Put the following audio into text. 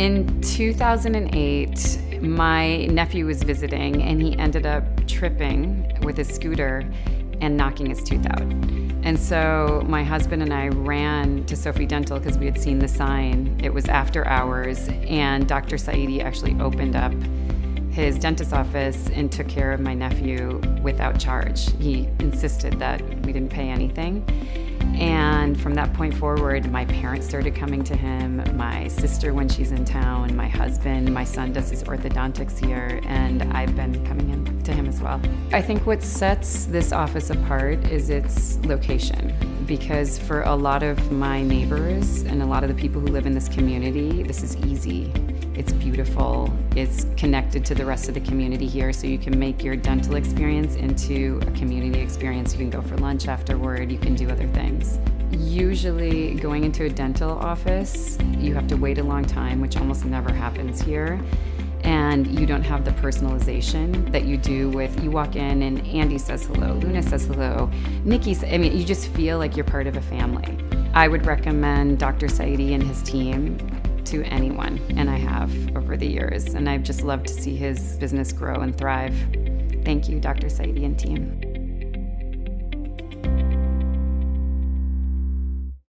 In 2008, my nephew was visiting and he ended up tripping with his scooter and knocking his tooth out. And so my husband and I ran to SoFi Dental because we had seen the sign. It was after hours, and Dr. Saidi actually opened up his dentist's office and took care of my nephew without charge. He insisted that we didn't pay anything. And from that point forward, my parents started coming to him, my sister when she's in town, my husband, my son does his orthodontics here, and I've been coming in to him as well. I think what sets this office apart is its location, because for a lot of my neighbors and a lot of the people who live in this community, this is easy. It's beautiful. It's connected to the rest of the community here, so you can make your dental experience into a community experience. You can go for lunch afterward. You can do other things. Usually going into a dental office, you have to wait a long time, which almost never happens here. And you don't have the personalization that you do with, you walk in and Andy says hello, Luna says hello, Nikki says, you just feel like you're part of a family. I would recommend Dr. Saidi and his team to anyone, and I have over the years, and I've just loved to see his business grow and thrive. Thank you, Dr. Saidi and team.